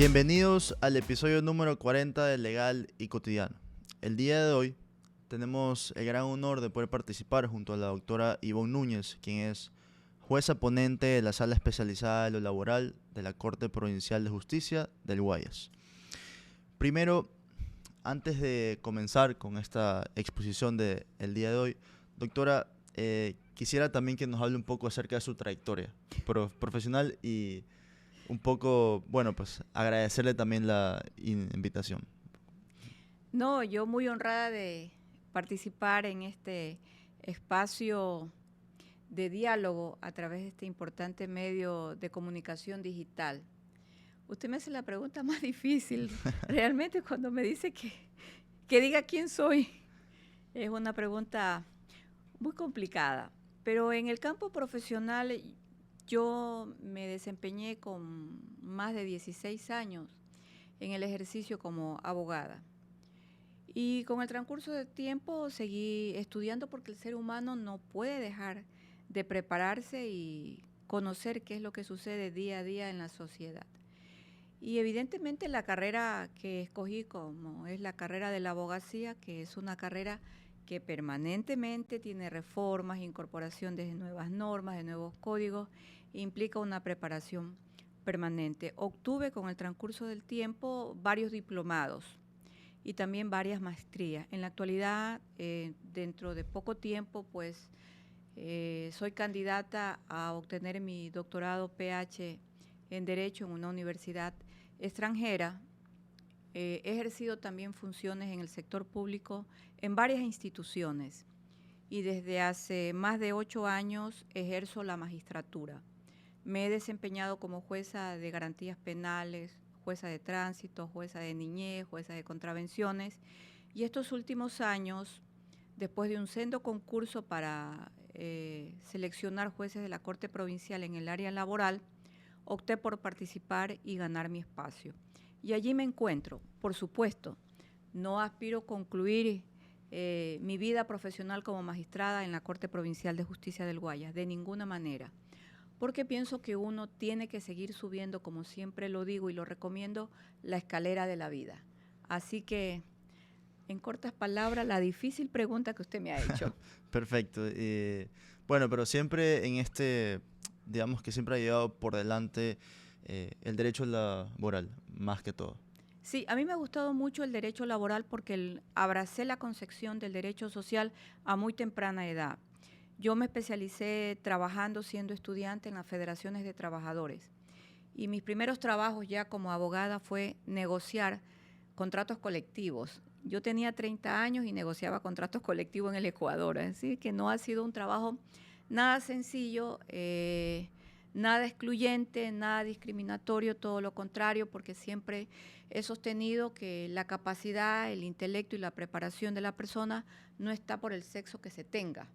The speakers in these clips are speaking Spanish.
Bienvenidos al episodio número 40 de Legal y Cotidiano. El día de hoy tenemos el gran honor de poder participar junto a la doctora Ivonne Núñez, quien es jueza ponente de la Sala Especializada de lo Laboral de la Corte Provincial de Justicia del Guayas. Primero, antes de comenzar con esta exposición del día de hoy, doctora, quisiera también que nos hable un poco acerca de su trayectoria profesional y un poco, bueno, pues agradecerle también la invitación. No, yo muy honrada de participar en este espacio de diálogo a través de este importante medio de comunicación digital. Usted me hace la pregunta más difícil, realmente cuando me dice que diga quién soy. Es una pregunta muy complicada, pero en el campo profesional yo me desempeñé con más de 16 años en el ejercicio como abogada. Y con el transcurso del tiempo seguí estudiando porque el ser humano no puede dejar de prepararse y conocer qué es lo que sucede día a día en la sociedad. Y evidentemente la carrera que escogí, como es la carrera de la abogacía, que es una carrera que permanentemente tiene reformas, incorporación de nuevas normas, de nuevos códigos, implica una preparación permanente. Obtuve con el transcurso del tiempo varios diplomados y también varias maestrías. En la actualidad, dentro de poco tiempo, pues soy candidata a obtener mi doctorado PH en Derecho en una universidad extranjera. He ejercido también funciones en el sector público en varias instituciones y desde hace más de 8 años ejerzo la magistratura. Me he desempeñado como jueza de garantías penales, jueza de tránsito, jueza de niñez, jueza de contravenciones, y estos últimos años, después de un sendo concurso para seleccionar jueces de la Corte Provincial en el área laboral, opté por participar y ganar mi espacio. Y allí me encuentro, por supuesto, no aspiro a concluir mi vida profesional como magistrada en la Corte Provincial de Justicia del Guayas, de ninguna manera, porque pienso que uno tiene que seguir subiendo, como siempre lo digo y lo recomiendo, la escalera de la vida. Así que, en cortas palabras, la difícil pregunta que usted me ha hecho. Perfecto. Bueno, pero siempre en digamos que siempre ha llevado por delante el derecho laboral, más que todo. Sí, a mí me ha gustado mucho el derecho laboral porque abracé la concepción del derecho social a muy temprana edad. Yo me especialicé trabajando siendo estudiante en las federaciones de trabajadores y mis primeros trabajos ya como abogada fue negociar contratos colectivos. Yo tenía 30 años y negociaba contratos colectivos en el Ecuador, así que no ha sido un trabajo nada sencillo, nada excluyente, nada discriminatorio, todo lo contrario, porque siempre he sostenido que la capacidad, el intelecto y la preparación de la persona no está por el sexo que se tenga,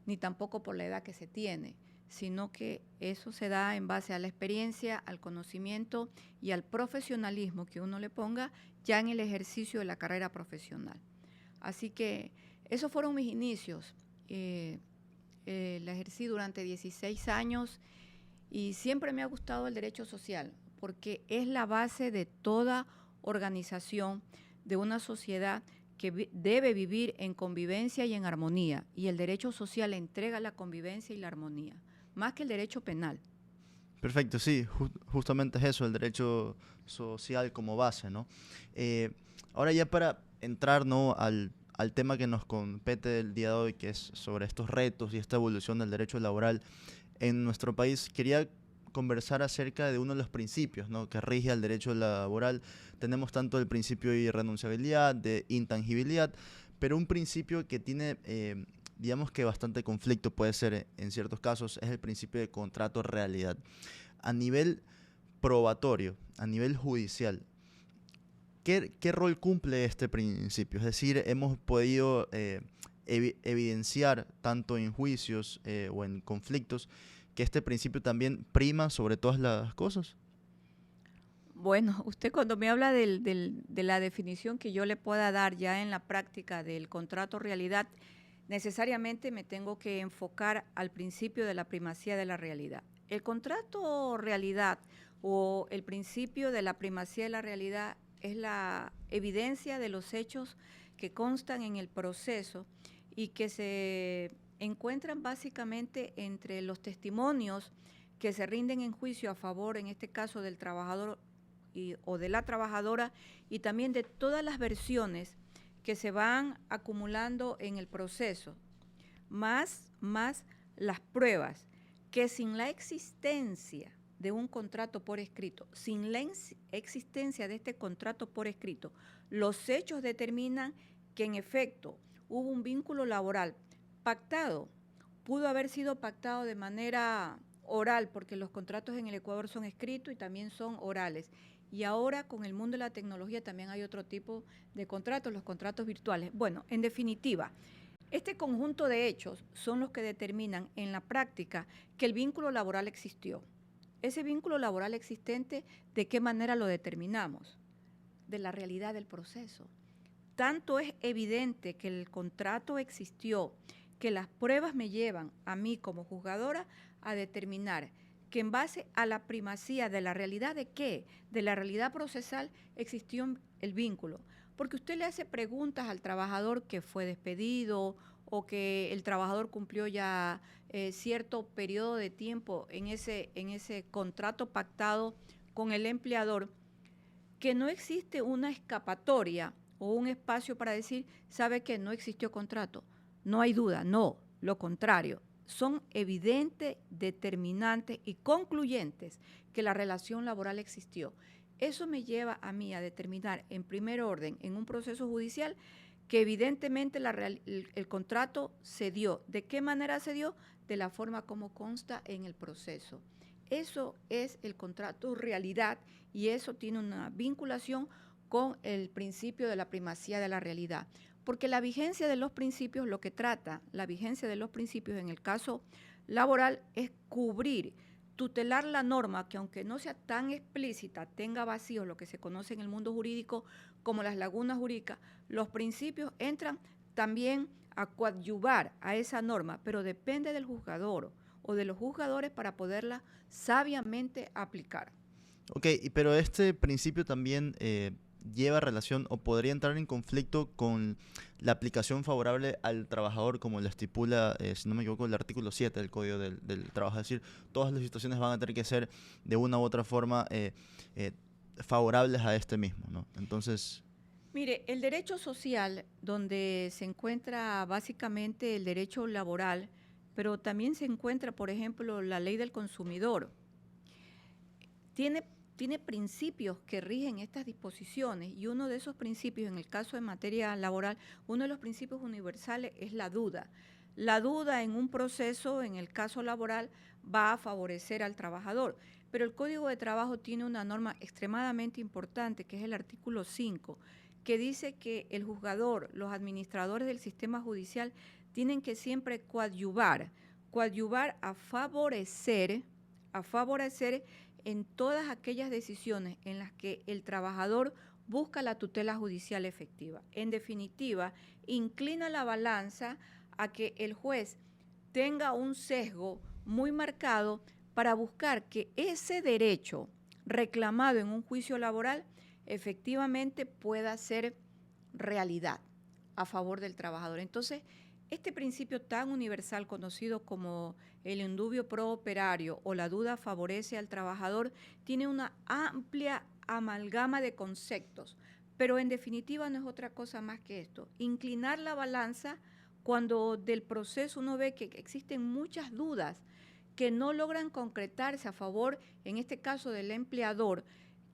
ni tampoco por la edad que se tiene, sino que eso se da en base a la experiencia, al conocimiento y al profesionalismo que uno le ponga ya en el ejercicio de la carrera profesional. Así que esos fueron mis inicios. La ejercí durante 16 años y siempre me ha gustado el derecho social porque es la base de toda organización de una sociedad que debe vivir en convivencia y en armonía, y el derecho social entrega la convivencia y la armonía, más que el derecho penal. Perfecto, sí, justamente es eso, el derecho social como base, ¿no? Ahora ya para entrar, ¿no?, al tema que nos compete el día de hoy, que es sobre estos retos y esta evolución del derecho laboral en nuestro país, quería conversar acerca de uno de los principios, ¿no?, que rige al derecho laboral. Tenemos tanto el principio de irrenunciabilidad, de intangibilidad, pero un principio que tiene, digamos que bastante conflicto puede ser en ciertos casos, es el principio de contrato realidad. A nivel probatorio, a nivel judicial, ¿qué rol cumple este principio? Es decir, hemos podido evidenciar tanto en juicios o en conflictos que este principio también prima sobre todas las cosas. Bueno, usted cuando me habla de la definición que yo le pueda dar ya en la práctica del contrato realidad, necesariamente me tengo que enfocar al principio de la primacía de la realidad. El contrato realidad o el principio de la primacía de la realidad es la evidencia de los hechos que constan en el proceso y que se encuentran básicamente entre los testimonios que se rinden en juicio a favor, en este caso, del trabajador o de la trabajadora, y también de todas las versiones que se van acumulando en el proceso, más las pruebas, que sin la existencia de un contrato por escrito, sin la existencia de este contrato por escrito, los hechos determinan que en efecto hubo un vínculo laboral pactado, pudo haber sido pactado de manera oral, porque los contratos en el Ecuador son escritos y también son orales. Y ahora con el mundo de la tecnología también hay otro tipo de contratos, los contratos virtuales. Bueno, en definitiva, este conjunto de hechos son los que determinan en la práctica que el vínculo laboral existió. Ese vínculo laboral existente, ¿de qué manera lo determinamos? De la realidad del proceso. Tanto es evidente que el contrato existió, que las pruebas me llevan a mí como juzgadora a determinar que en base a la primacía de la realidad de qué, de la realidad procesal, existió el vínculo. Porque usted le hace preguntas al trabajador que fue despedido o que el trabajador cumplió ya cierto periodo de tiempo en ese contrato pactado con el empleador, que no existe una escapatoria o un espacio para decir, sabe que no existió contrato. No hay duda, no, lo contrario. Son evidentes, determinantes y concluyentes que la relación laboral existió. Eso me lleva a mí a determinar en primer orden, en un proceso judicial, que evidentemente el contrato se dio. ¿De qué manera se dio? De la forma como consta en el proceso. Eso es el contrato realidad y eso tiene una vinculación con el principio de la primacía de la realidad. Porque la vigencia de los principios, lo que trata la vigencia de los principios en el caso laboral es cubrir, tutelar la norma que aunque no sea tan explícita, tenga vacíos, lo que se conoce en el mundo jurídico como las lagunas jurídicas, los principios entran también a coadyuvar a esa norma, pero depende del juzgador o de los juzgadores para poderla sabiamente aplicar. Ok, pero este principio también lleva relación o podría entrar en conflicto con la aplicación favorable al trabajador, como lo estipula, si no me equivoco, el artículo 7 del Código del Trabajo. Es decir, todas las situaciones van a tener que ser de una u otra forma favorables a este mismo, ¿no? Entonces... Mire, el derecho social, donde se encuentra básicamente el derecho laboral, pero también se encuentra, por ejemplo, la ley del consumidor, tiene principios que rigen estas disposiciones y uno de esos principios, en el caso de materia laboral, uno de los principios universales es la duda. La duda en un proceso, en el caso laboral, va a favorecer al trabajador, pero el Código de Trabajo tiene una norma extremadamente importante, que es el artículo 5, que dice que el juzgador, los administradores del sistema judicial tienen que siempre coadyuvar a favorecer en todas aquellas decisiones en las que el trabajador busca la tutela judicial efectiva. En definitiva, inclina la balanza a que el juez tenga un sesgo muy marcado para buscar que ese derecho reclamado en un juicio laboral efectivamente pueda ser realidad a favor del trabajador. Entonces, este principio tan universal conocido como el indubio pro operario o la duda favorece al trabajador tiene una amplia amalgama de conceptos, pero en definitiva no es otra cosa más que esto, inclinar la balanza cuando del proceso uno ve que existen muchas dudas que no logran concretarse a favor, en este caso del empleador.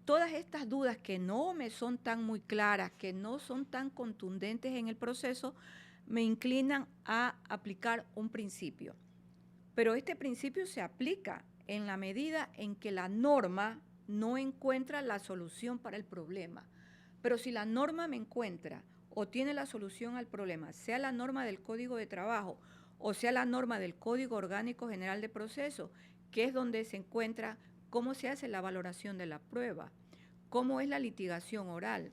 Todas estas dudas que no me son tan muy claras, que no son tan contundentes en el proceso, me inclinan a aplicar un principio. Pero este principio se aplica en la medida en que la norma no encuentra la solución para el problema. Pero si la norma me encuentra o tiene la solución al problema, sea la norma del Código de Trabajo o sea la norma del Código Orgánico General de Procesos, que es donde se encuentra cómo se hace la valoración de la prueba, cómo es la litigación oral,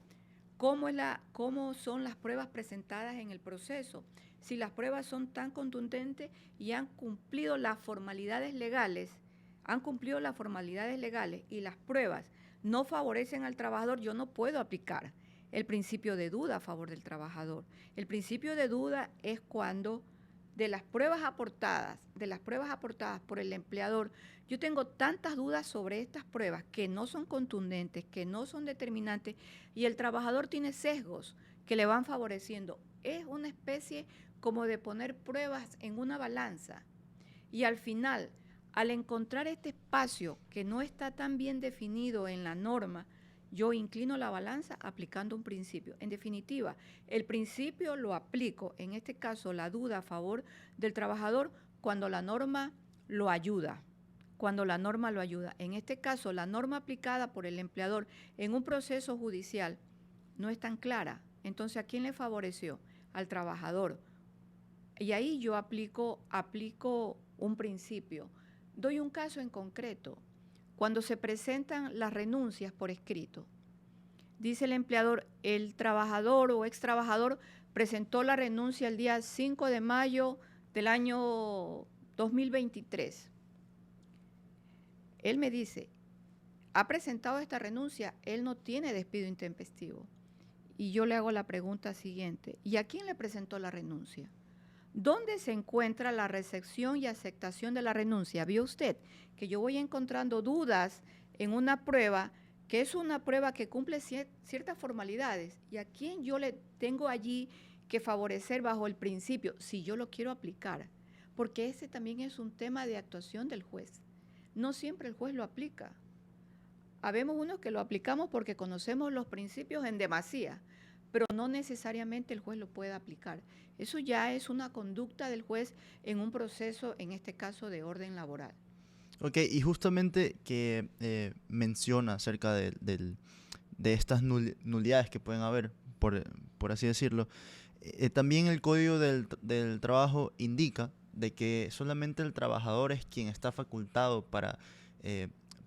cómo son las pruebas presentadas en el proceso, si las pruebas son tan contundentes y han cumplido las formalidades legales han cumplido las formalidades legales y las pruebas no favorecen al trabajador, yo no puedo aplicar el principio de duda a favor del trabajador. El principio de duda es cuando de las pruebas aportadas por el empleador, yo tengo tantas dudas sobre estas pruebas que no son contundentes, que no son determinantes, y el trabajador tiene sesgos que le van favoreciendo. Es una especie como de poner pruebas en una balanza. Y al final, al encontrar este espacio que no está tan bien definido en la norma, yo inclino la balanza aplicando un principio. En definitiva, el principio lo aplico, en este caso la duda a favor del trabajador, cuando la norma lo ayuda. En este caso, la norma aplicada por el empleador en un proceso judicial no es tan clara. Entonces, ¿a quién le favoreció? Al trabajador. Y ahí yo aplico un principio. Doy un caso en concreto. Cuando se presentan las renuncias por escrito, dice el empleador, el trabajador o ex trabajador presentó la renuncia el día 5 de mayo del año 2023. Él me dice, ha presentado esta renuncia, él no tiene despido intempestivo. Y yo le hago la pregunta siguiente, ¿y a quién le presentó la renuncia? ¿Dónde se encuentra la recepción y aceptación de la renuncia? ¿Vio usted que yo voy encontrando dudas en una prueba que es una prueba que cumple ciertas formalidades? ¿Y a quién yo le tengo allí que favorecer bajo el principio si yo lo quiero aplicar? Porque ese también es un tema de actuación del juez. No siempre el juez lo aplica. Habemos unos que lo aplicamos porque conocemos los principios en demasía, pero no necesariamente el juez lo puede aplicar. Eso ya es una conducta del juez en un proceso, en este caso, de orden laboral. Ok, y justamente que menciona acerca de estas nulidades que pueden haber, por así decirlo, también el Código del Trabajo indica de que solamente el trabajador es quien está facultado para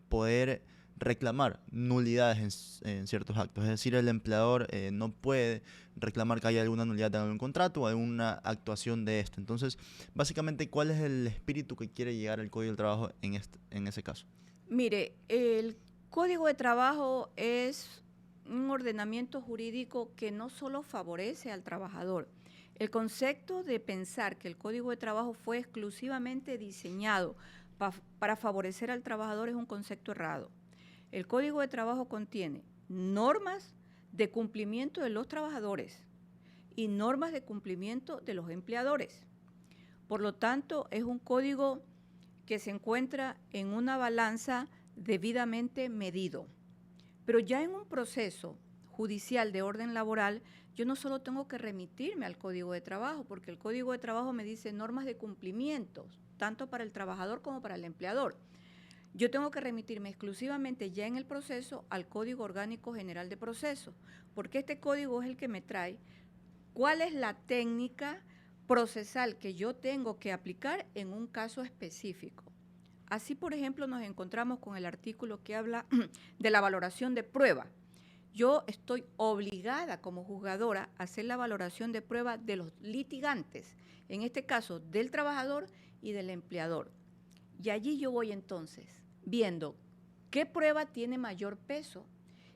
poder reclamar nulidades en ciertos actos. Es decir, el empleador no puede reclamar que haya alguna nulidad de algún contrato o alguna actuación de esto. Entonces, básicamente, ¿cuál es el espíritu que quiere llegar al Código del Trabajo en ese caso? Mire, el Código de Trabajo es un ordenamiento jurídico que no solo favorece al trabajador. El concepto de pensar que el Código de Trabajo fue exclusivamente diseñado para favorecer al trabajador es un concepto errado. El Código de Trabajo contiene normas de cumplimiento de los trabajadores y normas de cumplimiento de los empleadores. Por lo tanto, es un código que se encuentra en una balanza debidamente medido. Pero ya en un proceso judicial de orden laboral, yo no solo tengo que remitirme al Código de Trabajo, porque el Código de Trabajo me dice normas de cumplimiento, tanto para el trabajador como para el empleador. Yo tengo que remitirme exclusivamente ya en el proceso al Código Orgánico General de Procesos, porque este código es el que me trae cuál es la técnica procesal que yo tengo que aplicar en un caso específico. Así, por ejemplo, nos encontramos con el artículo que habla de la valoración de prueba. Yo estoy obligada como juzgadora a hacer la valoración de prueba de los litigantes, en este caso del trabajador y del empleador. Y allí yo voy entonces viendo qué prueba tiene mayor peso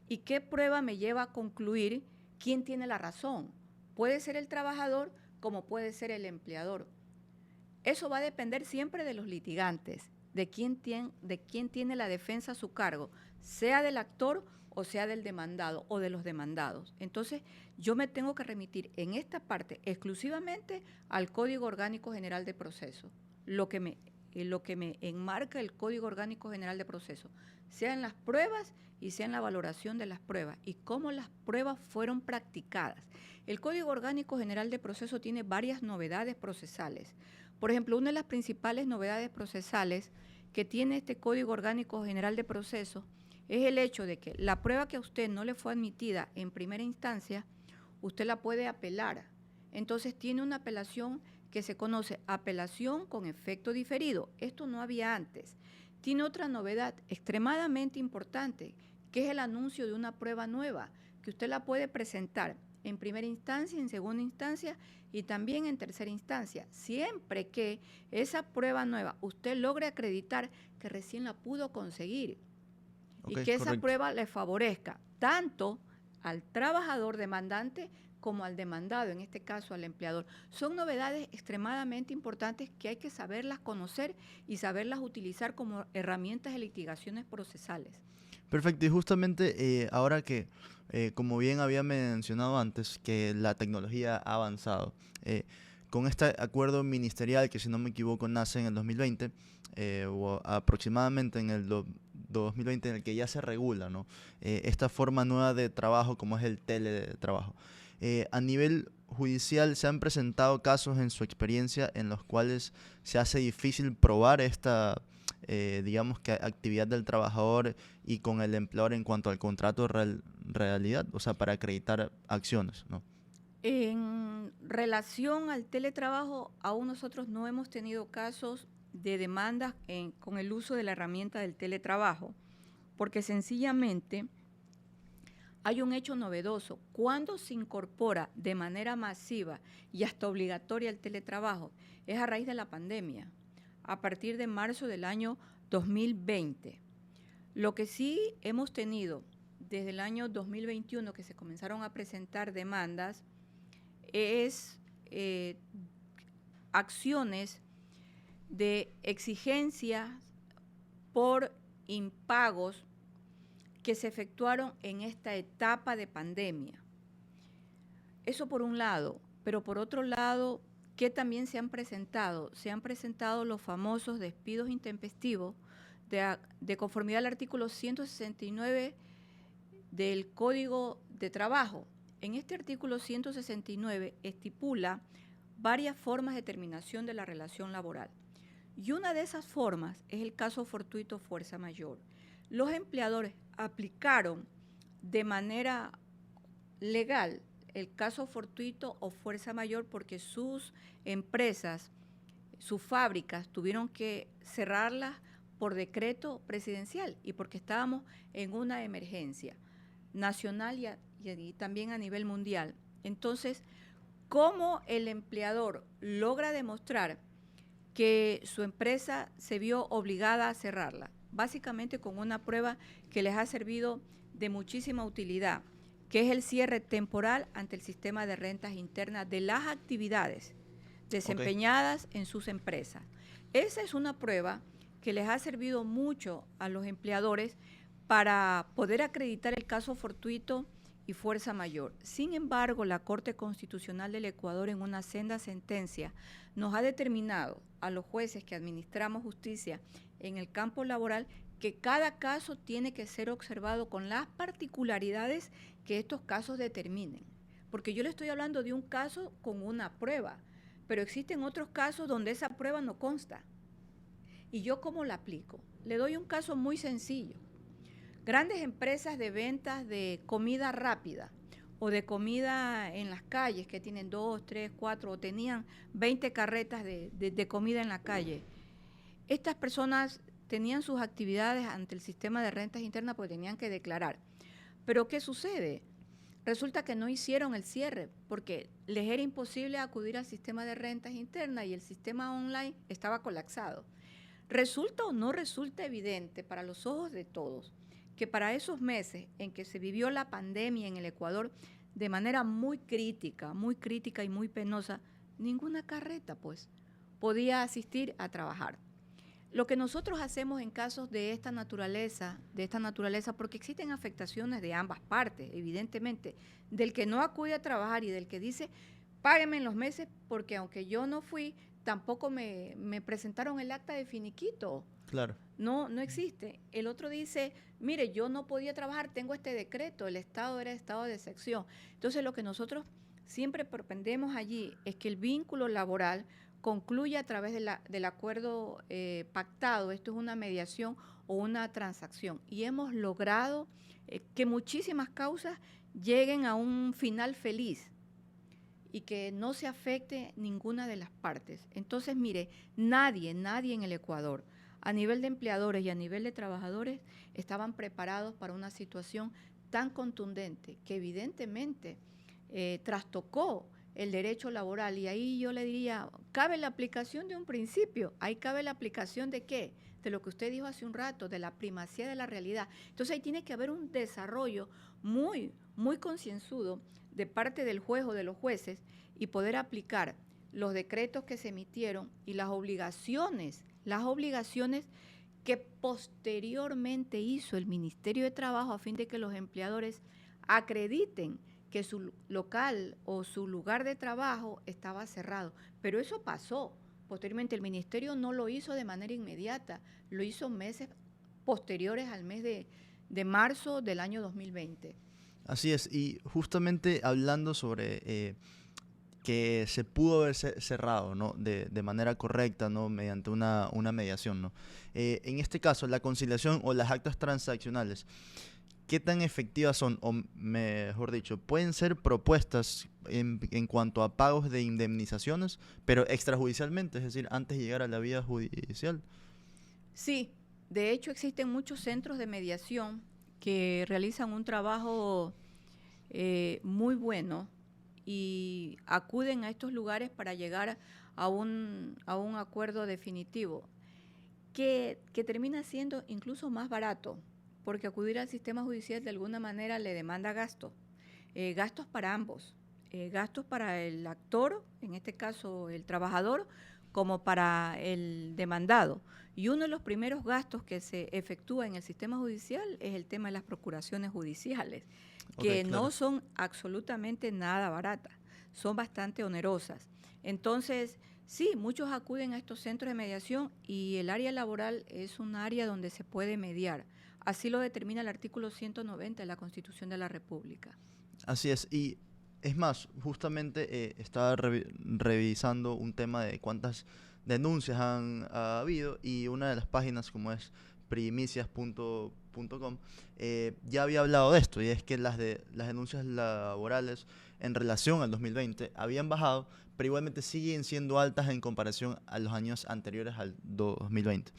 y qué prueba me lleva a concluir quién tiene la razón. Puede ser el trabajador como puede ser el empleador. Eso va a depender siempre de los litigantes, de quién tiene la defensa a su cargo, sea del actor o sea del demandado o de los demandados. Entonces, yo me tengo que remitir en esta parte exclusivamente al Código Orgánico General de Procesos, lo que me enmarca el Código Orgánico General de Procesos, sea en las pruebas y sea en la valoración de las pruebas y cómo las pruebas fueron practicadas. El Código Orgánico General de Procesos tiene varias novedades procesales. Por ejemplo, una de las principales novedades procesales que tiene este Código Orgánico General de Procesos es el hecho de que la prueba que a usted no le fue admitida en primera instancia, usted la puede apelar. Entonces tiene una apelación que se conoce apelación con efecto diferido. Esto no había antes. Tiene otra novedad extremadamente importante, que es el anuncio de una prueba nueva, que usted la puede presentar en primera instancia, en segunda instancia y también en tercera instancia, siempre que esa prueba nueva usted logre acreditar que recién la pudo conseguir y que esa prueba le favorezca tanto al trabajador demandante como al demandado, en este caso al empleador. Son novedades extremadamente importantes que hay que saberlas conocer y saberlas utilizar como herramientas de litigaciones procesales. Perfecto, y justamente ahora que, como bien había mencionado antes, que la tecnología ha avanzado, con este acuerdo ministerial que si no me equivoco nace en el 2020, o aproximadamente en el 2020, en el que ya se regula, ¿no? Esta forma nueva de trabajo como es el teletrabajo. A nivel judicial, ¿se han presentado casos en su experiencia en los cuales se hace difícil probar esta, digamos que actividad del trabajador y con el empleador en cuanto al contrato realidad, o sea, para acreditar acciones, ¿no? En relación al teletrabajo, aún nosotros no hemos tenido casos de demandas con el uso de la herramienta del teletrabajo, porque sencillamente hay un hecho novedoso. Cuando se incorpora de manera masiva y hasta obligatoria el teletrabajo, es a raíz de la pandemia, a partir de marzo del año 2020. Lo que sí hemos tenido desde el año 2021, que se comenzaron a presentar demandas, es acciones de exigencias por impagos que se efectuaron en esta etapa de pandemia. Eso por un lado, pero por otro lado, ¿qué también se han presentado? Se han presentado los famosos despidos intempestivos de conformidad al artículo 169 del Código de Trabajo. En este artículo 169 estipula varias formas de terminación de la relación laboral. Y una de esas formas es el caso fortuito fuerza mayor. Los empleadores aplicaron de manera legal el caso fortuito o fuerza mayor porque sus empresas, sus fábricas tuvieron que cerrarlas por decreto presidencial y porque estábamos en una emergencia nacional y también a nivel mundial. Entonces, ¿cómo el empleador logra demostrar que su empresa se vio obligada a cerrarla? Básicamente con una prueba que les ha servido de muchísima utilidad, que es el cierre temporal ante el sistema de rentas internas de las actividades desempeñadas en sus empresas. Esa es una prueba que les ha servido mucho a los empleadores para poder acreditar el caso fortuito y fuerza mayor. Sin embargo, la Corte Constitucional del Ecuador en una senda sentencia nos ha determinado a los jueces que administramos justicia en el campo laboral que cada caso tiene que ser observado con las particularidades que estos casos determinen. Porque yo le estoy hablando de un caso con una prueba, pero existen otros casos donde esa prueba no consta. ¿Y yo cómo la aplico? Le doy un caso muy sencillo. Grandes empresas de ventas de comida rápida o de comida en las calles que tienen 2, 3, 4 o tenían 20 carretas de comida en la calle. Estas personas tenían sus actividades ante el sistema de rentas internas porque tenían que declarar. Pero ¿qué sucede? Resulta que no hicieron el cierre porque les era imposible acudir al sistema de rentas internas y el sistema online estaba colapsado. ¿Resulta o no resulta evidente para los ojos de todos que para esos meses en que se vivió la pandemia en el Ecuador de manera muy crítica y muy penosa, ninguna carreta pues podía asistir a trabajar? Lo que nosotros hacemos en casos de esta naturaleza, porque existen afectaciones de ambas partes, evidentemente, del que no acude a trabajar y del que dice, páguenme en los meses, porque aunque yo no fui, tampoco me presentaron el acta de finiquito. Claro. No existe. El otro dice, mire, yo no podía trabajar, tengo este decreto, el Estado era estado de excepción. Entonces, lo que nosotros siempre propendemos allí es que el vínculo laboral concluye a través del acuerdo pactado. Esto es una mediación o una transacción. Y hemos logrado que muchísimas causas lleguen a un final feliz y que no se afecte ninguna de las partes. Entonces, mire, nadie en el Ecuador, a nivel de empleadores y a nivel de trabajadores, estaban preparados para una situación tan contundente que evidentemente trastocó el derecho laboral. Y ahí yo le diría, cabe la aplicación de un principio. Ahí cabe la aplicación ¿de qué? De lo que usted dijo hace un rato, de la primacía de la realidad. Entonces ahí tiene que haber un desarrollo muy, muy concienzudo de parte del juez o de los jueces y poder aplicar los decretos que se emitieron y las obligaciones que posteriormente hizo el Ministerio de Trabajo a fin de que los empleadores acrediten que su local o su lugar de trabajo estaba cerrado. Pero eso pasó. Posteriormente el Ministerio no lo hizo de manera inmediata, lo hizo meses posteriores al mes de marzo del año 2020. Así es, y justamente hablando sobre que se pudo haber cerrado, ¿no? de manera correcta, ¿no? Mediante una mediación, ¿no? En este caso, la conciliación o las actas transaccionales, ¿qué tan efectivas son? O mejor dicho, pueden ser propuestas en cuanto a pagos de indemnizaciones, pero extrajudicialmente, es decir, antes de llegar a la vía judicial. Sí, de hecho existen muchos centros de mediación que realizan un trabajo muy bueno y acuden a estos lugares para llegar a un acuerdo definitivo que termina siendo incluso más barato, porque acudir al sistema judicial de alguna manera le demanda gastos, gastos para ambos, gastos para el actor, en este caso el trabajador, como para el demandado. Y uno de los primeros gastos que se efectúa en el sistema judicial es el tema de las procuraciones judiciales, que Claro. no son absolutamente nada baratas, son bastante onerosas. Entonces, sí, muchos acuden a estos centros de mediación y el área laboral es un área donde se puede mediar. Así lo determina el artículo 190 de la Constitución de la República. Así es, y es más, justamente estaba revisando un tema de cuántas denuncias ha habido y una de las páginas como es primicias.com ya había hablado de esto y es que las denuncias laborales en relación al 2020 habían bajado, pero igualmente siguen siendo altas en comparación a los años anteriores al 2020.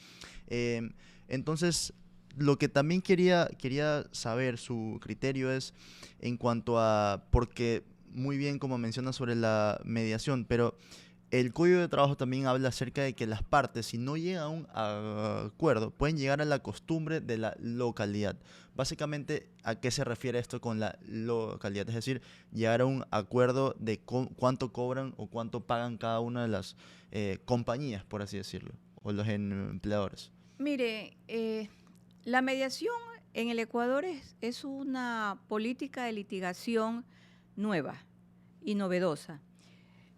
Entonces, lo que también quería saber su criterio es en cuanto a, porque muy bien como menciona sobre la mediación, pero el Código de Trabajo también habla acerca de que las partes, si no llegan a un acuerdo, pueden llegar a la costumbre de la localidad. Básicamente, ¿a qué se refiere esto con la localidad? Es decir, llegar a un acuerdo de cuánto cobran o cuánto pagan cada una de las compañías, por así decirlo, o los empleadores. Mire, la mediación en el Ecuador es una política de litigación nueva y novedosa.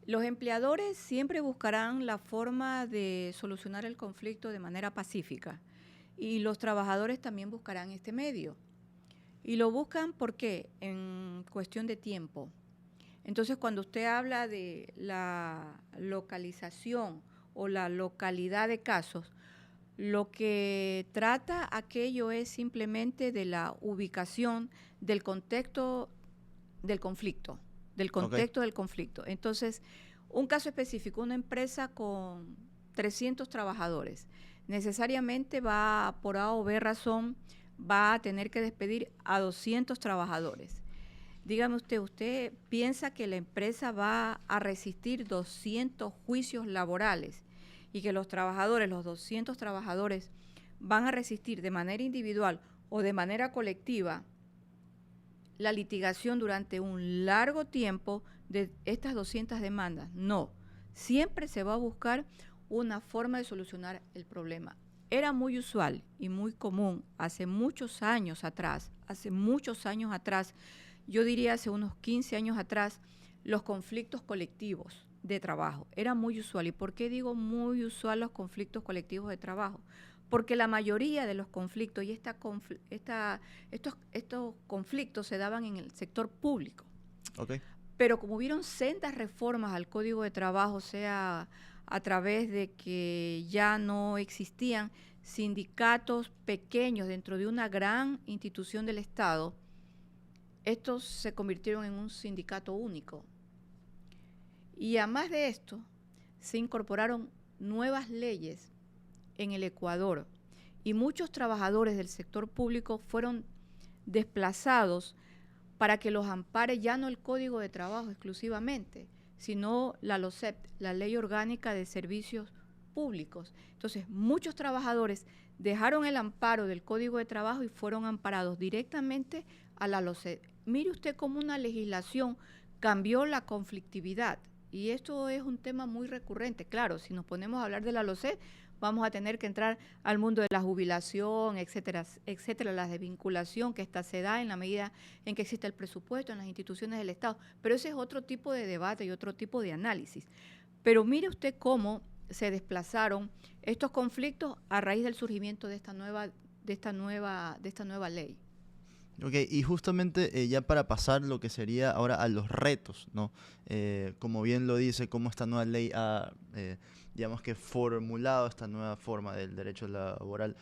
Los empleadores siempre buscarán la forma de solucionar el conflicto de manera pacífica y los trabajadores también buscarán este medio. Y lo buscan, ¿por qué? En cuestión de tiempo. Entonces, cuando usted habla de la localización o la localidad de casos, lo que trata aquello es simplemente de la ubicación del contexto del conflicto, del conflicto. Entonces, un caso específico, una empresa con 300 trabajadores, necesariamente va, por A o B razón, va a tener que despedir a 200 trabajadores. Dígame usted piensa que la empresa va a resistir 200 juicios laborales y que los 200 trabajadores, van a resistir de manera individual o de manera colectiva la litigación durante un largo tiempo de estas 200 demandas? No, siempre se va a buscar una forma de solucionar el problema. Era muy usual y muy común hace muchos años atrás, yo diría hace unos 15 años atrás, los conflictos colectivos de trabajo. Era muy usual. ¿Y por qué digo muy usual los conflictos colectivos de trabajo? Porque la mayoría de los conflictos y estos conflictos se daban en el sector público. Okay. Pero como hubieron sendas reformas al Código de Trabajo, sea a través de que ya no existían sindicatos pequeños dentro de una gran institución del Estado, estos se convirtieron en un sindicato único. Y además de esto, se incorporaron nuevas leyes en el Ecuador y muchos trabajadores del sector público fueron desplazados para que los ampare ya no el Código de Trabajo exclusivamente, sino la LOSEP, la Ley Orgánica de Servicios Públicos. Entonces, muchos trabajadores dejaron el amparo del Código de Trabajo y fueron amparados directamente a la LOSEP. Mire usted cómo una legislación cambió la conflictividad, y esto es un tema muy recurrente. Claro, si nos ponemos a hablar de la LOSEP, vamos a tener que entrar al mundo de la jubilación, etcétera, etcétera, la desvinculación, que esta se da en la medida en que existe el presupuesto en las instituciones del Estado. Pero ese es otro tipo de debate y otro tipo de análisis. Pero mire usted cómo se desplazaron estos conflictos a raíz del surgimiento de esta nueva ley. Ok, y justamente ya para pasar lo que sería ahora a los retos, ¿no? Como bien lo dice, cómo esta nueva ley ha, digamos que formulado esta nueva forma del derecho laboral.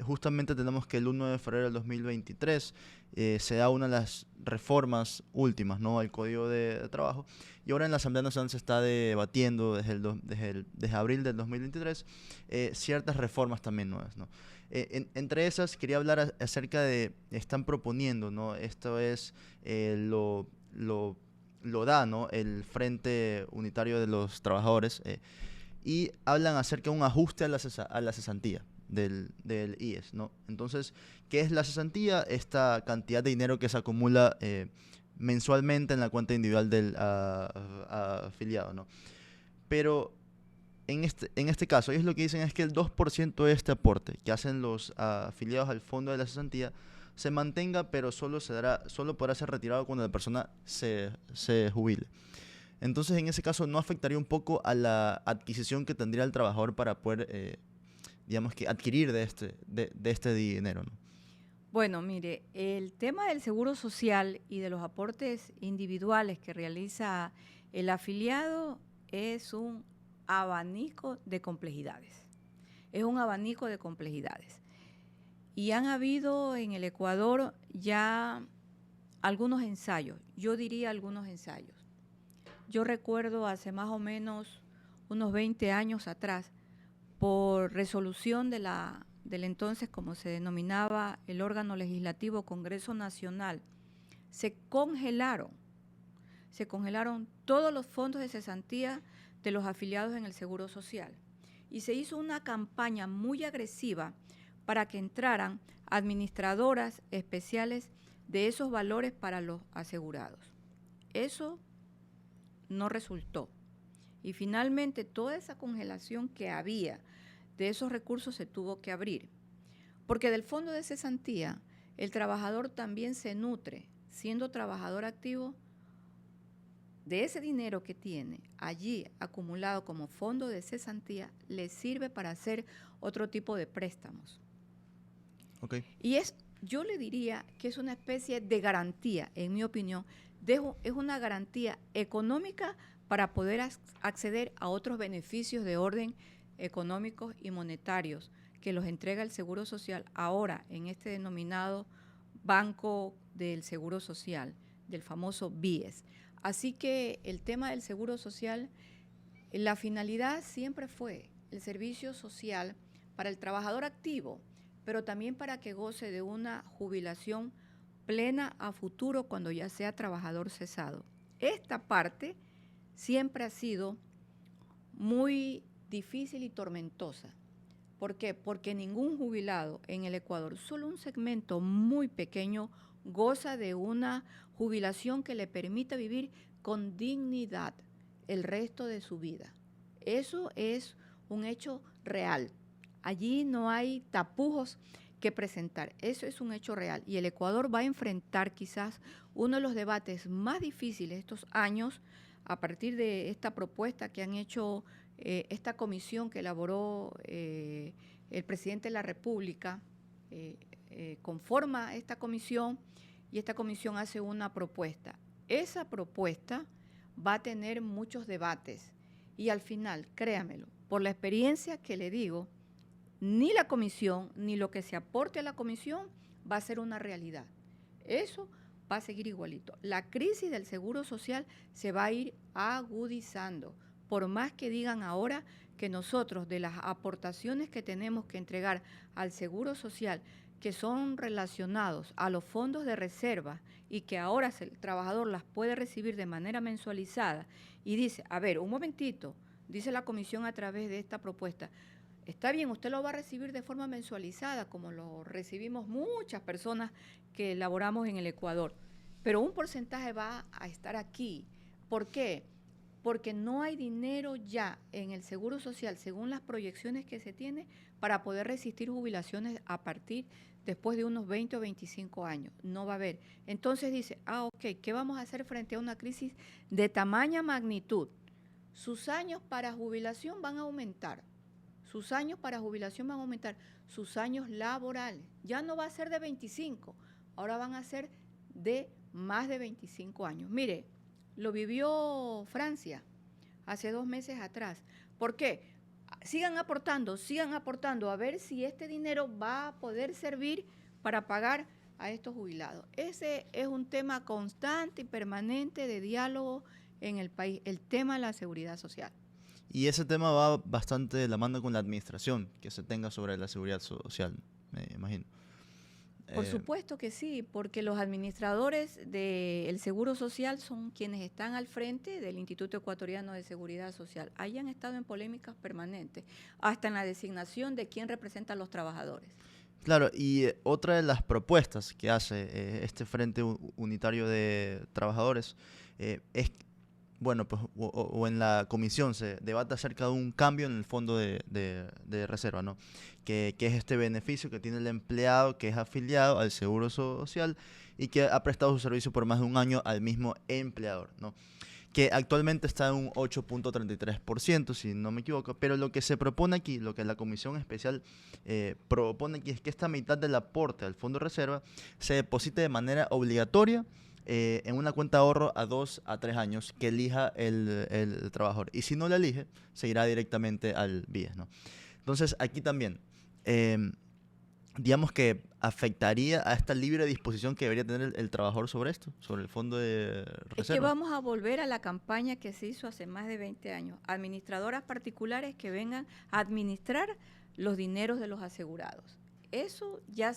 Justamente tenemos que el 1 de febrero del 2023 se da una de las reformas últimas, ¿no?, al Código de Trabajo, y ahora en la Asamblea Nacional se está debatiendo desde abril del 2023 ciertas reformas también nuevas, ¿no? Entre esas quería hablar acerca de, están proponiendo, ¿no? Esto es, lo da, ¿no?, el Frente Unitario de los Trabajadores, y hablan acerca de un ajuste a la cesantía del IES, ¿no? Entonces, ¿qué es la cesantía? Esta cantidad de dinero que se acumula mensualmente en la cuenta individual del afiliado, ¿no? Pero en este caso, ellos lo que dicen es que el 2% de este aporte que hacen los afiliados al fondo de la cesantía se mantenga, pero solo podrá ser retirado cuando la persona se jubile. Entonces, en ese caso, no afectaría un poco a la adquisición que tendría el trabajador para poder, digamos que, adquirir de este dinero, ¿no? Bueno, mire, el tema del seguro social y de los aportes individuales que realiza el afiliado es un abanico de complejidades. Es un abanico de complejidades. Y han habido en el Ecuador ya algunos ensayos, yo diría algunos ensayos. Yo recuerdo hace más o menos unos 20 años atrás, por resolución del entonces, como se denominaba el órgano legislativo Congreso Nacional, se congelaron todos los fondos de cesantía de los afiliados en el Seguro Social. Y se hizo una campaña muy agresiva para que entraran administradoras especiales de esos valores para los asegurados. Eso no resultó. Y finalmente toda esa congelación que había de esos recursos se tuvo que abrir. Porque del fondo de cesantía, el trabajador también se nutre, siendo trabajador activo, de ese dinero que tiene allí acumulado como fondo de cesantía, le sirve para hacer otro tipo de préstamos. Okay. Y yo le diría que es una especie de garantía, en mi opinión, es una garantía económica para poder acceder a otros beneficios de orden económicos y monetarios que los entrega el Seguro Social ahora en este denominado Banco del Seguro Social, del famoso BIES. Así que el tema del Seguro Social, la finalidad siempre fue el servicio social para el trabajador activo, pero también para que goce de una jubilación plena a futuro cuando ya sea trabajador cesado. Esta parte siempre ha sido muy difícil y tormentosa. ¿Por qué? Porque ningún jubilado en el Ecuador, solo un segmento muy pequeño, goza de una jubilación que le permita vivir con dignidad el resto de su vida. Eso es un hecho real. Allí no hay tapujos que presentar. Eso es un hecho real. Y el Ecuador va a enfrentar quizás uno de los debates más difíciles estos años a partir de esta propuesta que han hecho esta comisión que elaboró el presidente de la República. Conforma esta comisión y esta comisión hace una propuesta. Esa propuesta va a tener muchos debates y al final, créamelo, por la experiencia que le digo, ni la comisión ni lo que se aporte a la comisión va a ser una realidad. Eso va a seguir igualito. La crisis del Seguro Social se va a ir agudizando, por más que digan ahora que nosotros de las aportaciones que tenemos que entregar al Seguro Social que son relacionados a los fondos de reserva y que ahora el trabajador las puede recibir de manera mensualizada y dice, a ver, un momentito, dice la comisión a través de esta propuesta, está bien, usted lo va a recibir de forma mensualizada, como lo recibimos muchas personas que laboramos en el Ecuador, pero un porcentaje va a estar aquí. ¿Por qué? Porque no hay dinero ya en el Seguro Social, según las proyecciones que se tiene, para poder resistir jubilaciones a partir después de unos 20 o 25 años. No va a haber. Entonces dice, ok, ¿qué vamos a hacer frente a una crisis de tamaña magnitud? Sus años para jubilación van a aumentar. Sus años para jubilación van a aumentar. Sus años laborales. Ya no va a ser de 25, ahora van a ser de más de 25 años. Mire, lo vivió Francia hace 2 meses atrás. ¿Por qué? Sigan aportando, a ver si este dinero va a poder servir para pagar a estos jubilados. Ese es un tema constante y permanente de diálogo en el país, el tema de la seguridad social. Y ese tema va bastante de la mano con la administración que se tenga sobre la seguridad social, me imagino. Por supuesto que sí, porque los administradores del Seguro Social son quienes están al frente del Instituto Ecuatoriano de Seguridad Social. Ahí han estado en polémicas permanentes, hasta en la designación de quién representa a los trabajadores. Claro, y otra de las propuestas que hace este Frente Unitario de Trabajadores es, bueno, pues, o en la comisión se debate acerca de un cambio en el fondo de reserva, ¿no? Que es este beneficio que tiene el empleado que es afiliado al Seguro Social y que ha prestado su servicio por más de un año al mismo empleador, ¿no? Que actualmente está en un 8.33%, si no me equivoco, pero lo que se propone aquí, lo que la Comisión Especial propone aquí es que esta mitad del aporte al Fondo de Reserva se deposite de manera obligatoria en una cuenta de ahorro a 2 a 3 años que elija el trabajador. Y si no la elige, se irá directamente al BIES, ¿no? Entonces, aquí también, digamos que afectaría a esta libre disposición que debería tener el trabajador sobre esto, sobre el fondo de reserva. Es que vamos a volver a la campaña que se hizo hace más de 20 años. Administradoras particulares que vengan a administrar los dineros de los asegurados. Eso ya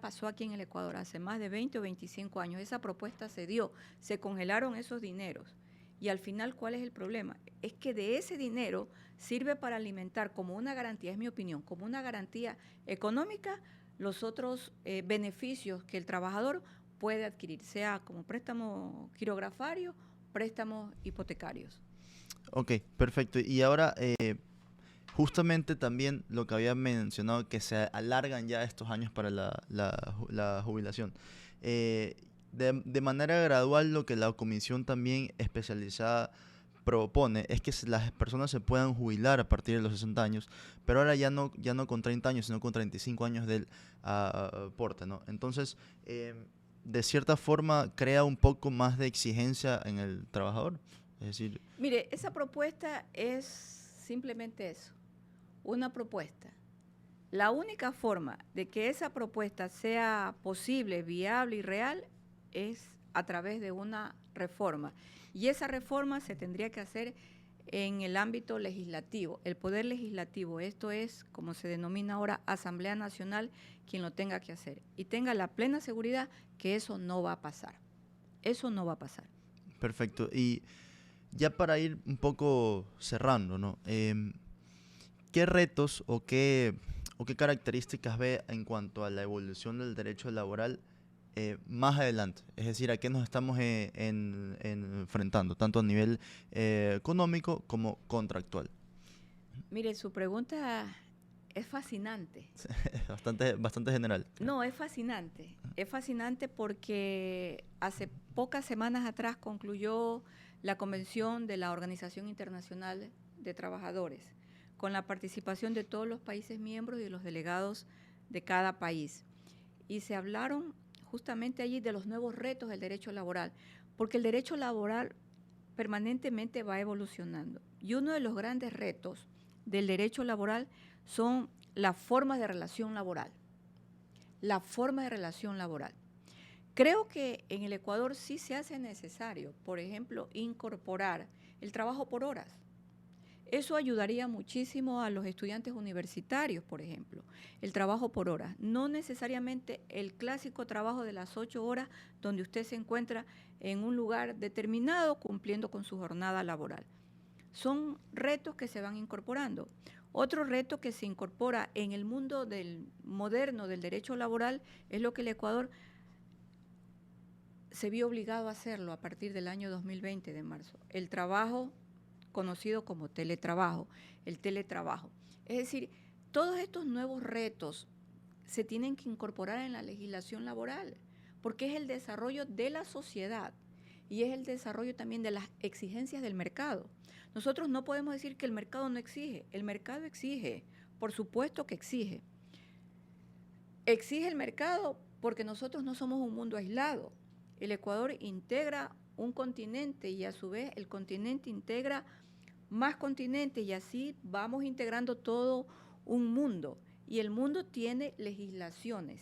pasó aquí en el Ecuador hace más de 20 o 25 años. Esa propuesta se dio, se congelaron esos dineros. Y al final, ¿cuál es el problema? Es que de ese dinero sirve para alimentar como una garantía, es mi opinión, como una garantía económica los otros beneficios que el trabajador puede adquirir, sea como préstamo quirografario, préstamos hipotecarios. Ok, perfecto. Y ahora, justamente también lo que había mencionado, que se alargan ya estos años para la jubilación. De manera gradual, lo que la comisión también especializada propone es que las personas se puedan jubilar a partir de los 60 años, pero ahora ya no con 30 años, sino con 35 años del aporte, ¿no? Entonces, de cierta forma, crea un poco más de exigencia en el trabajador. Es decir, mire, esa propuesta es simplemente eso, una propuesta. La única forma de que esa propuesta sea posible, viable y real es a través de una reforma. Y esa reforma se tendría que hacer en el ámbito legislativo, el poder legislativo. Esto es, como se denomina ahora, Asamblea Nacional, quien lo tenga que hacer. Y tenga la plena seguridad que eso no va a pasar. Eso no va a pasar. Perfecto. Y ya para ir un poco cerrando, ¿no? ¿Qué retos o qué características ve en cuanto a la evolución del derecho laboral más adelante? Es decir, ¿a qué nos estamos enfrentando, tanto a nivel económico como contractual? Mire, su pregunta es fascinante. bastante general. No, es fascinante. Es fascinante porque hace pocas semanas atrás concluyó la Convención de la Organización Internacional de Trabajadores, con la participación de todos los países miembros y de los delegados de cada país. Y se hablaron justamente allí de los nuevos retos del derecho laboral, porque el derecho laboral permanentemente va evolucionando. Y uno de los grandes retos del derecho laboral son las formas de relación laboral. La forma de relación laboral. Creo que en el Ecuador sí se hace necesario, por ejemplo, incorporar el trabajo por horas. Eso ayudaría muchísimo a los estudiantes universitarios, por ejemplo. El trabajo por horas, no necesariamente el clásico trabajo de las 8 horas donde usted se encuentra en un lugar determinado cumpliendo con su jornada laboral. Son retos que se van incorporando. Otro reto que se incorpora en el mundo moderno del derecho laboral es lo que el Ecuador se vio obligado a hacerlo a partir del año 2020 de marzo. El trabajo conocido como teletrabajo, el teletrabajo. Es decir, todos estos nuevos retos se tienen que incorporar en la legislación laboral, porque es el desarrollo de la sociedad y es el desarrollo también de las exigencias del mercado. Nosotros no podemos decir que el mercado no exige, el mercado exige, por supuesto que exige. Exige el mercado porque nosotros no somos un mundo aislado. El Ecuador integra un continente y a su vez el continente integra más continentes y así vamos integrando todo un mundo. Y el mundo tiene legislaciones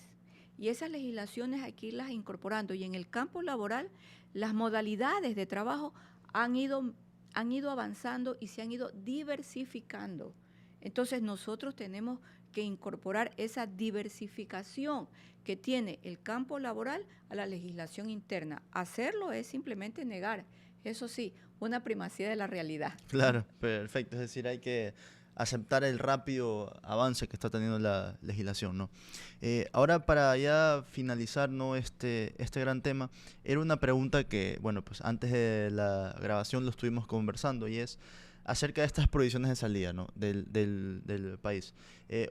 y esas legislaciones hay que irlas incorporando. Y en el campo laboral las modalidades de trabajo han ido avanzando y se han ido diversificando. Entonces nosotros tenemos que incorporar esa diversificación que tiene el campo laboral a la legislación interna. Hacerlo es simplemente negar, eso sí, una primacía de la realidad. Claro, perfecto. Es decir, hay que aceptar el rápido avance que está teniendo la legislación, ¿no? Ahora, para ya finalizar, ¿no? este gran tema, era una pregunta que, bueno, pues antes de la grabación lo estuvimos conversando y es acerca de estas prohibiciones de salida, ¿no? del país.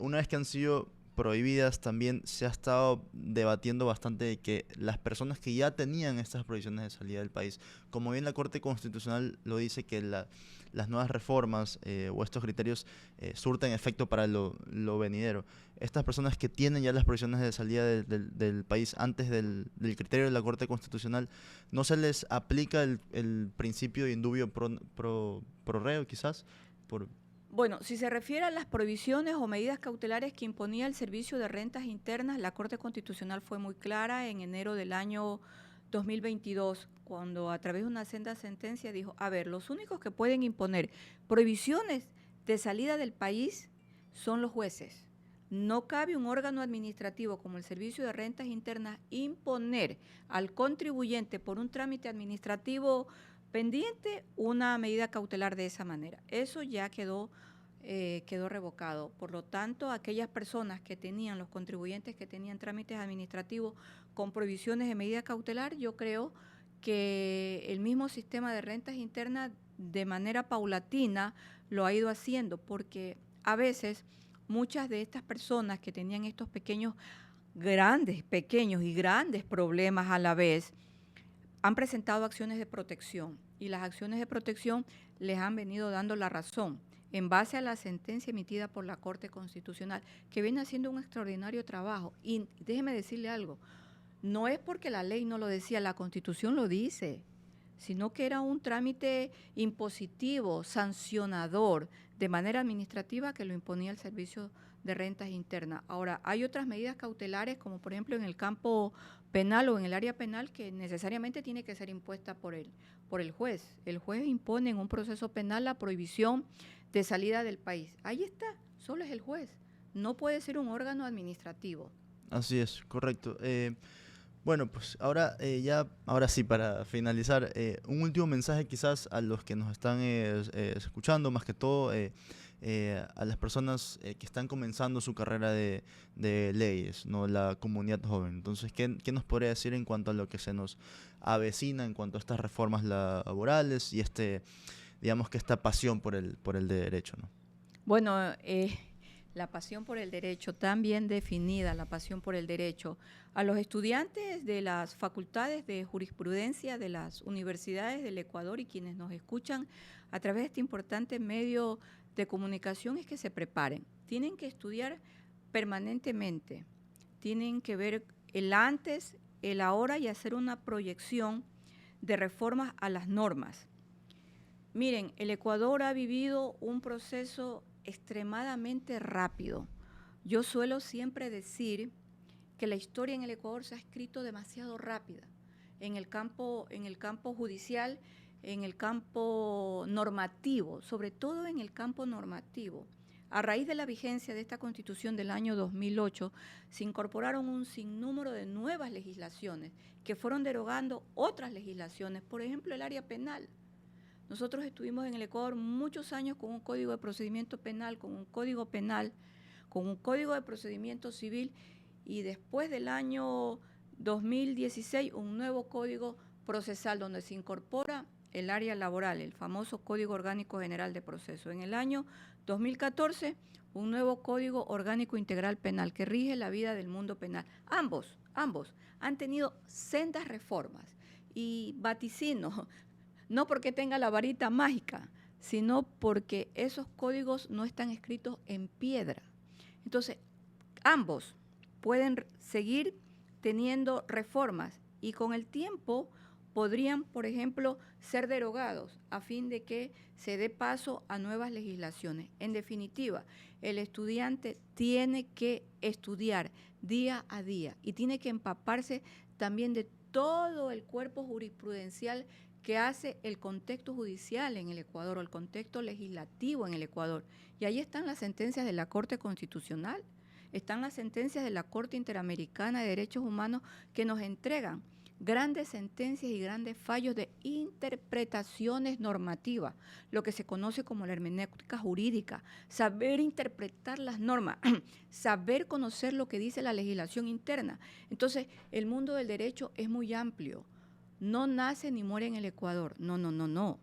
Una vez que han sido prohibidas, también se ha estado debatiendo bastante de que las personas que ya tenían estas prohibiciones de salida del país, como bien la Corte Constitucional lo dice, que las nuevas reformas o estos criterios surten efecto para lo venidero. Estas personas que tienen ya las prohibiciones de salida del país antes del criterio de la Corte Constitucional, ¿no se les aplica el principio de indubio pro reo, quizás? Bueno, si se refiere a las prohibiciones o medidas cautelares que imponía el Servicio de Rentas Internas, la Corte Constitucional fue muy clara en enero del año 2022, cuando a través de una senda sentencia dijo, a ver, los únicos que pueden imponer prohibiciones de salida del país son los jueces. No cabe un órgano administrativo como el Servicio de Rentas Internas imponer al contribuyente por un trámite administrativo pendiente una medida cautelar de esa manera. Eso ya quedó revocado. Por lo tanto, aquellas personas que tenían, los contribuyentes que tenían trámites administrativos con prohibiciones de medida cautelar, yo creo que el mismo sistema de rentas internas de manera paulatina lo ha ido haciendo, porque a veces muchas de estas personas que tenían estos pequeños y grandes problemas a la vez, han presentado acciones de protección y las acciones de protección les han venido dando la razón en base a la sentencia emitida por la Corte Constitucional, que viene haciendo un extraordinario trabajo. Y déjeme decirle algo, no es porque la ley no lo decía, la Constitución lo dice, sino que era un trámite impositivo, sancionador, de manera administrativa que lo imponía el Servicio de Rentas Internas. Ahora, hay otras medidas cautelares, como por ejemplo en el campo penal o en el área penal, que necesariamente tiene que ser impuesta por el juez. El juez impone en un proceso penal la prohibición de salida del país. Ahí está, solo es el juez. No puede ser un órgano administrativo. Así es, correcto. Bueno, pues ahora sí, para finalizar, un último mensaje quizás a los que nos están escuchando, más que todo a las personas que están comenzando su carrera de leyes, ¿no? La comunidad joven. Entonces, ¿qué nos podría decir en cuanto a lo que se nos avecina en cuanto a estas reformas laborales y digamos que esta pasión por el derecho, ¿no? Bueno, la pasión por el derecho, tan bien definida, la pasión por el derecho. A los estudiantes de las facultades de jurisprudencia de las universidades del Ecuador y quienes nos escuchan a través de este importante medio de comunicación es que se preparen. Tienen que estudiar permanentemente, tienen que ver el antes, el ahora y hacer una proyección de reformas a las normas. Miren, el Ecuador ha vivido un proceso extremadamente rápido. Yo suelo siempre decir que la historia en el Ecuador se ha escrito demasiado rápida. En el campo judicial en el campo normativo, sobre todo en el campo normativo. A raíz de la vigencia de esta Constitución del año 2008, se incorporaron un sinnúmero de nuevas legislaciones que fueron derogando otras legislaciones, por ejemplo, el área penal. Nosotros estuvimos en el Ecuador muchos años con un código de procedimiento penal, con un código penal, con un código de procedimiento civil y después del año 2016 un nuevo código procesal donde se incorpora el área laboral, el famoso Código Orgánico General de Proceso. En el año 2014, un nuevo Código Orgánico Integral Penal que rige la vida del mundo penal. Ambos han tenido sendas reformas y vaticino, no porque tenga la varita mágica, sino porque esos códigos no están escritos en piedra. Entonces, ambos pueden seguir teniendo reformas y con el tiempo podrían, por ejemplo, ser derogados a fin de que se dé paso a nuevas legislaciones. En definitiva, el estudiante tiene que estudiar día a día y tiene que empaparse también de todo el cuerpo jurisprudencial que hace el contexto judicial en el Ecuador o el contexto legislativo en el Ecuador. Y ahí están las sentencias de la Corte Constitucional, están las sentencias de la Corte Interamericana de Derechos Humanos que nos entregan grandes sentencias y grandes fallos de interpretaciones normativas, lo que se conoce como la hermenéutica jurídica, saber interpretar las normas, saber conocer lo que dice la legislación interna. Entonces, el mundo del derecho es muy amplio, no nace ni muere en el Ecuador, no.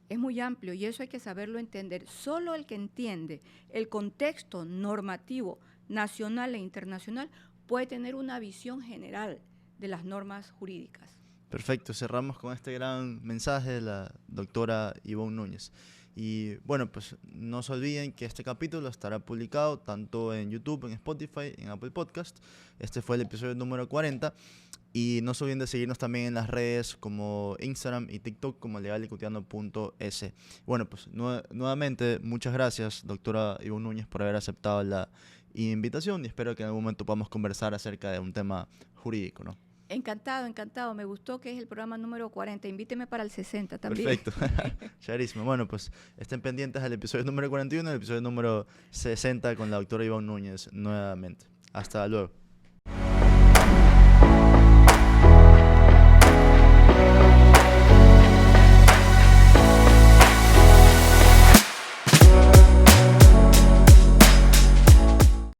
Es muy amplio y eso hay que saberlo entender. Solo el que entiende el contexto normativo nacional e internacional puede tener una visión general de las normas jurídicas. Perfecto, cerramos con este gran mensaje de la doctora Ivonne Núñez. Y bueno, pues no se olviden que este capítulo estará publicado tanto en YouTube, en Spotify, en Apple Podcast. Este fue el episodio número 40. Y no se olviden de seguirnos también en las redes como Instagram y TikTok como legalycutiano.es. Bueno, pues nuevamente muchas gracias, doctora Ivonne Núñez, por haber aceptado la invitación y espero que en algún momento podamos conversar acerca de un tema jurídico, ¿no? Encantado. Me gustó que es el programa número 40. Invíteme para el 60 también. Perfecto. Charísimo. Bueno, pues estén pendientes al episodio número 41 y el episodio número 60 con la doctora Ivonne Núñez nuevamente. Hasta luego.